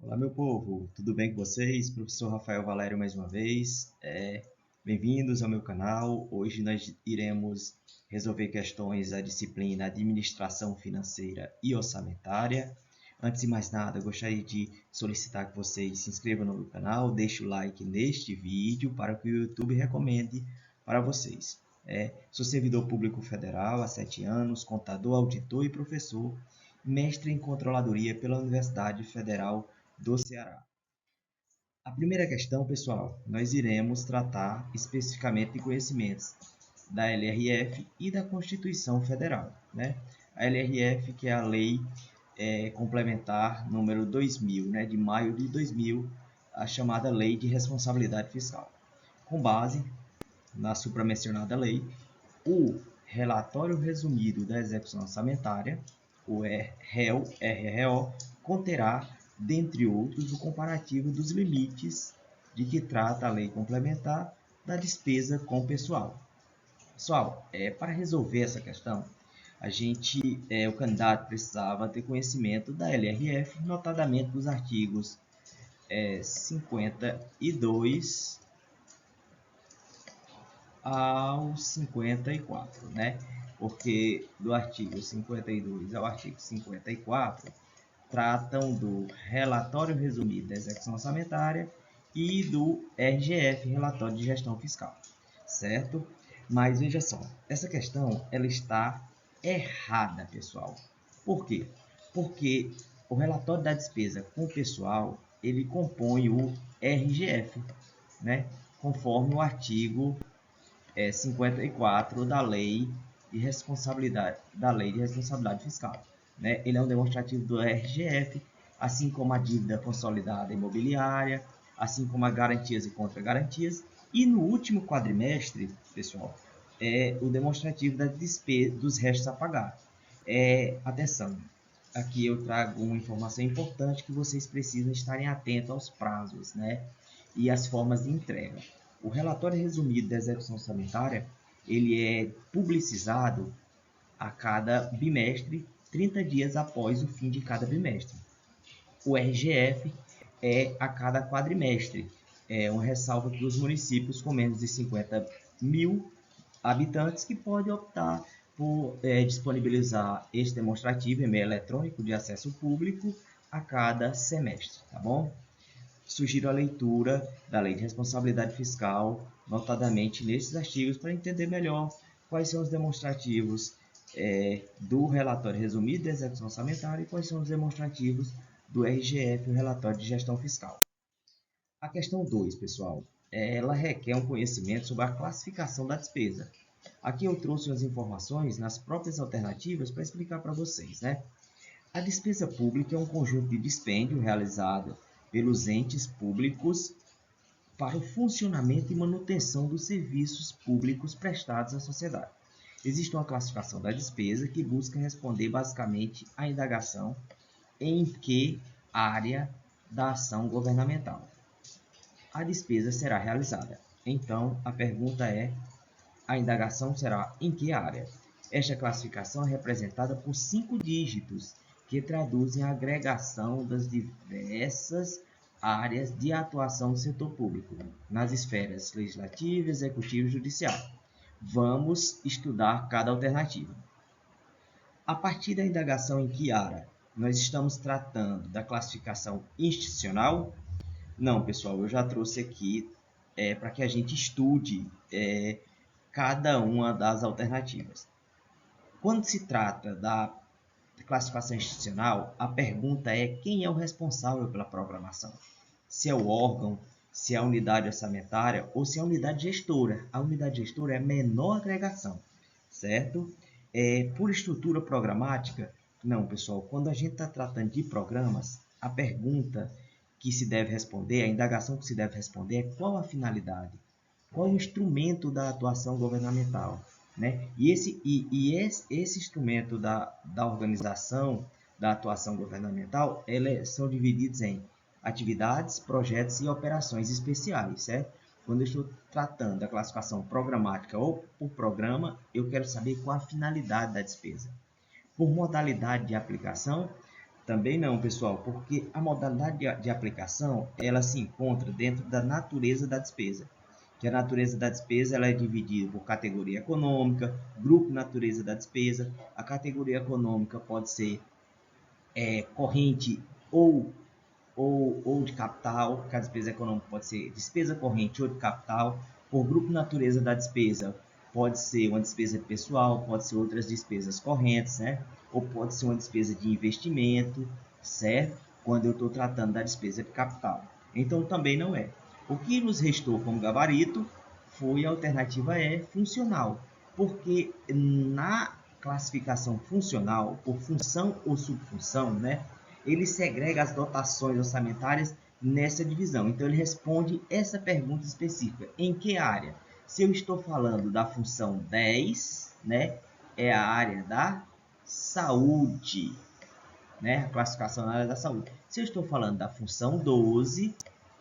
Olá, meu povo, tudo bem com vocês? Professor Rafael Valério mais uma vez. Bem-vindos ao meu canal. Hoje nós iremos resolver questões da disciplina Administração Financeira e Orçamentária. Antes de mais nada, eu gostaria de solicitar que vocês se inscrevam no meu canal, deixem o like neste vídeo para que o YouTube recomende para vocês. Sou servidor público federal há 7 anos, contador, auditor e professor, mestre em controladoria pela Universidade Federal do Ceará. A primeira questão, pessoal, nós iremos tratar especificamente de conhecimentos da LRF e da Constituição Federal, né? A LRF, que é a Lei Complementar número 2000, né, de maio de 2000, a chamada Lei de Responsabilidade Fiscal. Com base na supramencionada lei, o relatório resumido da execução orçamentária, o RRO, conterá, dentre outros, o comparativo dos limites de que trata a lei complementar da despesa com pessoal. Pessoal, para resolver essa questão, o candidato precisava ter conhecimento da LRF, notadamente dos artigos 52 ao 54, né? Porque do artigo 52 ao artigo 54 tratam do relatório resumido da execução orçamentária e do RGF, relatório de gestão fiscal, certo? Mas veja só, essa questão ela está errada, pessoal. Por quê? Porque o relatório da despesa com o pessoal, ele compõe o RGF, né? Conforme o artigo 54 da lei de responsabilidade fiscal, né? Ele é um demonstrativo do RGF, assim como a dívida consolidada imobiliária, assim como as garantias e contra-garantias, e no último quadrimestre, pessoal, é o demonstrativo da despesa dos restos a pagar. Atenção, aqui eu trago uma informação importante que vocês precisam estarem atentos aos prazos, né? E as formas de entrega. O relatório resumido da execução orçamentária, ele é publicizado a cada bimestre, 30 dias após o fim de cada bimestre. O RGF é a cada quadrimestre. É uma ressalva para os municípios com menos de 50 mil habitantes que podem optar por disponibilizar este demonstrativo em meio eletrônico de acesso público a cada semestre, tá bom? Sugiro a leitura da Lei de Responsabilidade Fiscal, notadamente nesses artigos, para entender melhor quais são os demonstrativos do relatório resumido da execução orçamentária e quais são os demonstrativos do RGF, o relatório de gestão fiscal. A questão 2, pessoal, ela requer um conhecimento sobre a classificação da despesa. Aqui eu trouxe as informações nas próprias alternativas para explicar para vocês, né? A despesa pública é um conjunto de dispêndio realizado pelos entes públicos para o funcionamento e manutenção dos serviços públicos prestados à sociedade. Existe uma classificação da despesa que busca responder basicamente à indagação em que área da ação governamental a despesa será realizada. Então, a pergunta é: a indagação será em que área? Esta classificação é representada por 5 dígitos, que traduzem a agregação das diversas áreas de atuação do setor público, nas esferas legislativa, executiva e judicial. Vamos estudar cada alternativa. A partir da indagação em que área, nós estamos tratando da classificação institucional? Não, pessoal, eu já trouxe aqui para que a gente estude cada uma das alternativas. Quando se trata da classificação institucional, a pergunta é quem é o responsável pela programação. Se é o órgão, se é a unidade orçamentária ou se é a unidade gestora. A unidade gestora é a menor agregação, certo? Por estrutura programática, não, pessoal. Quando a gente está tratando de programas, a pergunta que se deve responder, a indagação que se deve responder é qual a finalidade, qual o instrumento da atuação governamental, né? E esse instrumento da organização da atuação governamental, elas são divididos em atividades, projetos e operações especiais, certo? Quando eu estou tratando da classificação programática ou por programa, eu quero saber qual a finalidade da despesa. Por modalidade de aplicação, Também não, pessoal, porque a modalidade de aplicação, ela se encontra dentro da natureza da despesa. Que a natureza da despesa ela é dividida por categoria econômica, grupo natureza da despesa. A categoria econômica pode ser corrente ou de capital, que a despesa econômica pode ser despesa corrente ou de capital. Por grupo natureza da despesa, pode ser uma despesa pessoal, pode ser outras despesas correntes, né? Ou pode ser uma despesa de investimento, certo? Quando eu estou tratando da despesa de capital. Então, também não é. O que nos restou como gabarito foi a alternativa E, funcional. Porque na classificação funcional, por função ou subfunção, né? Ele segrega as dotações orçamentárias nessa divisão. Então, ele responde essa pergunta específica. Em que área? Se eu estou falando da função 10, né, é a área da saúde, né, a classificação na área da saúde. Se eu estou falando da função 12,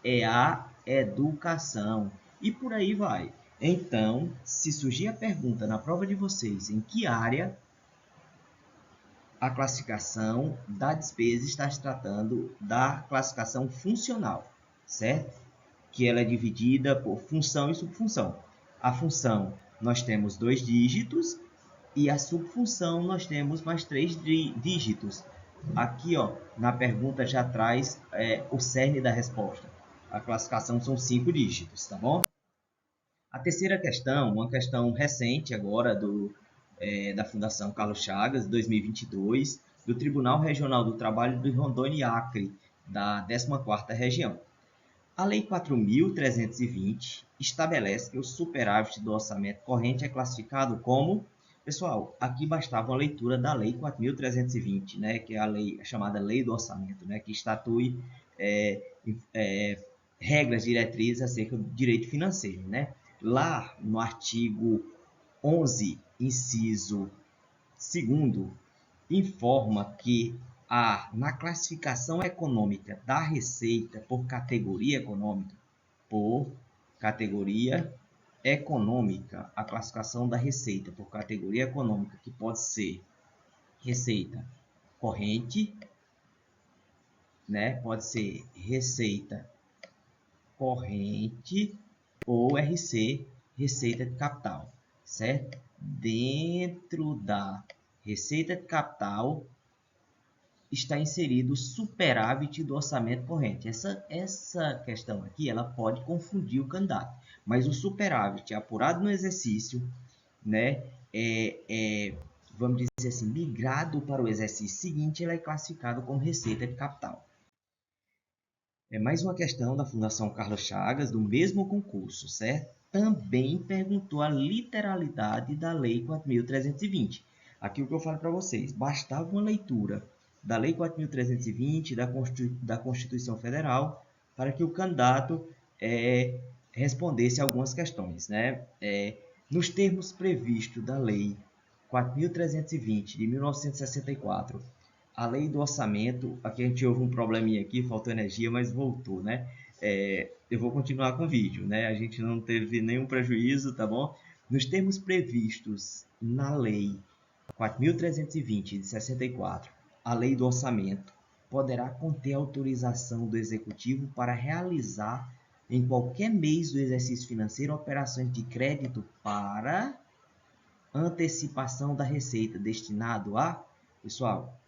é a educação. E por aí vai. Então, se surgir a pergunta na prova de vocês em que área, a classificação da despesa está se tratando da classificação funcional, certo? Que ela é dividida por função e subfunção. A função nós temos 2 dígitos e a subfunção nós temos mais 3 dígitos. Aqui, ó, na pergunta já traz o cerne da resposta. A classificação são 5 dígitos, tá bom? A terceira questão, uma questão recente agora da Fundação Carlos Chagas, 2022, do Tribunal Regional do Trabalho de Rondônia e Acre, da 14ª Região. A Lei 4.320 estabelece que o superávit do orçamento corrente é classificado como... Pessoal, aqui bastava uma leitura da Lei 4.320, né, que é a lei chamada Lei do Orçamento, né, que estatui regras diretrizes acerca do direito financeiro, né? Lá no artigo 11, inciso 2º, informa que na classificação econômica da receita por categoria econômica, a classificação da receita por categoria econômica, que pode ser receita corrente, né? Pode ser receita corrente ou RC, receita de capital, certo? Dentro da receita de capital está inserido o superávit do orçamento corrente. Essa questão aqui ela pode confundir o candidato, mas o superávit apurado no exercício, né, vamos dizer assim, migrado para o exercício seguinte, ele é classificado como receita de capital. É mais uma questão da Fundação Carlos Chagas, do mesmo concurso, certo? Também perguntou a literalidade da Lei 4.320. Aqui o que eu falo para vocês, bastava uma leitura da Lei 4.320 da Constituição Federal para que o candidato respondesse algumas questões, né? Nos termos previstos da Lei 4.320 de 1964, a lei do orçamento, aqui a gente houve um probleminha aqui, faltou energia, mas voltou, né? Eu vou continuar com o vídeo, né? A gente não teve nenhum prejuízo, tá bom? Nos termos previstos na lei 4.320 de 64, a lei do orçamento poderá conter autorização do executivo para realizar em qualquer mês do exercício financeiro operações de crédito para antecipação da receita destinado a... Pessoal,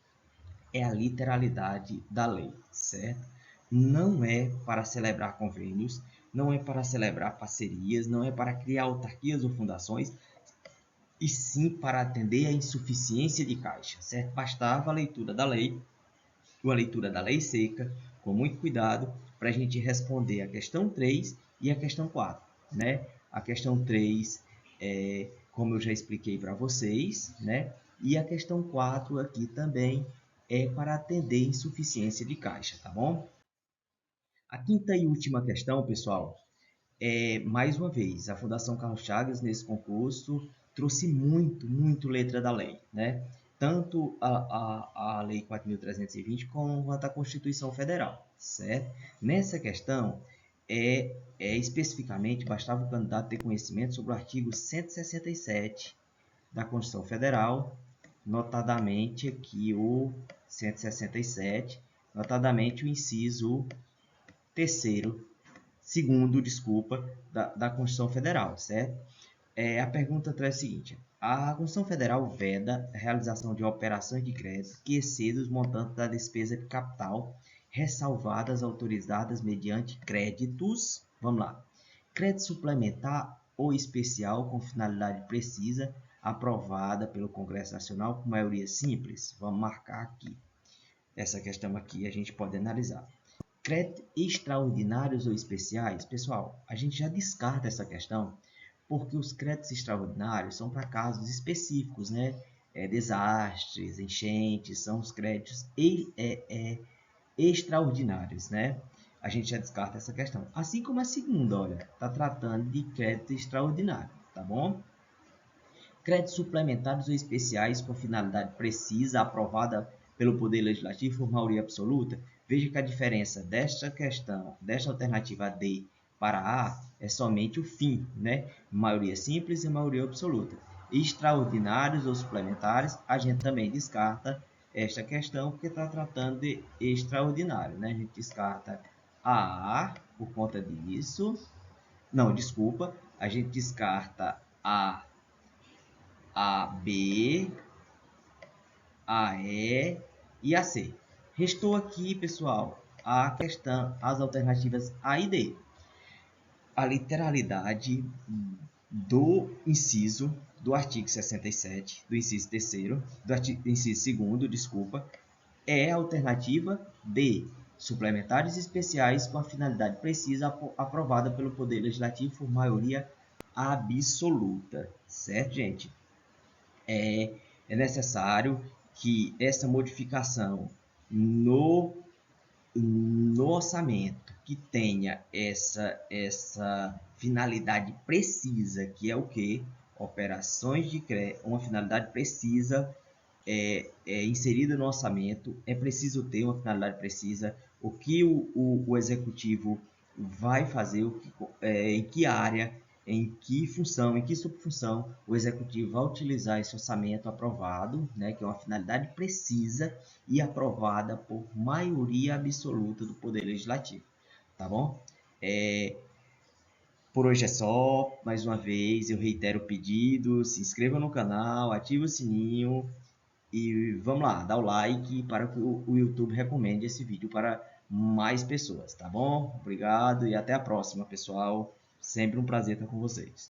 é a literalidade da lei, certo? Não é para celebrar convênios, não é para celebrar parcerias, não é para criar autarquias ou fundações, e sim para atender à insuficiência de caixa, certo? Bastava a leitura da lei, uma leitura da lei seca, com muito cuidado, para a gente responder a questão 3 e a questão 4, né? A questão 3 como eu já expliquei para vocês, né? E a questão 4 aqui também é para atender insuficiência de caixa, tá bom? A quinta e última questão, pessoal, mais uma vez, a Fundação Carlos Chagas, nesse concurso, trouxe muito letra da lei, né? Tanto a Lei 4.320 quanto a Constituição Federal, certo? Nessa questão, especificamente, bastava o candidato ter conhecimento sobre o artigo 167 da Constituição Federal, notadamente aqui o 167, notadamente o inciso segundo, desculpa, da Constituição Federal, certo? A pergunta traz o seguinte: a Constituição Federal veda a realização de operações de crédito que excedam os montantes da despesa de capital, ressalvadas autorizadas mediante créditos, vamos lá, crédito suplementar ou especial com finalidade precisa, aprovada pelo Congresso Nacional com maioria simples. Vamos marcar aqui. Essa questão aqui a gente pode analisar. Créditos extraordinários ou especiais, pessoal, a gente já descarta essa questão, porque os créditos extraordinários são para casos específicos, né? Desastres, enchentes, são os créditos extraordinários, né? A gente já descarta essa questão. Assim como a segunda, olha, está tratando de crédito extraordinário, tá bom? Créditos suplementares ou especiais com finalidade precisa, aprovada pelo Poder Legislativo por maioria absoluta. Veja que a diferença desta questão, desta alternativa D para A, é somente o fim, né? Maioria simples e maioria absoluta. Extraordinários ou suplementares, a gente também descarta esta questão porque está tratando de extraordinário, né? A gente descarta a por conta disso. Não, desculpa, a gente descarta a B, a E e a C. Restou aqui, pessoal, a questão, as alternativas A e D. A literalidade do inciso do artigo 67, do inciso 3º, do inciso 2º, desculpa, é a alternativa D, suplementares especiais com a finalidade precisa aprovada pelo Poder Legislativo por maioria absoluta, certo, gente? É necessário que essa modificação no orçamento que tenha essa finalidade precisa, que é o que? Operações de crédito, uma finalidade precisa inserida no orçamento, é preciso ter uma finalidade precisa, o que o executivo vai fazer, em que área, em que função, em que subfunção o executivo vai utilizar esse orçamento aprovado, né, que é uma finalidade precisa e aprovada por maioria absoluta do Poder Legislativo, tá bom? Por hoje é só, mais uma vez eu reitero o pedido, se inscreva no canal, ative o sininho e vamos lá, dá o like para que o YouTube recomende esse vídeo para mais pessoas, tá bom? Obrigado e até a próxima, pessoal. Sempre um prazer estar com vocês.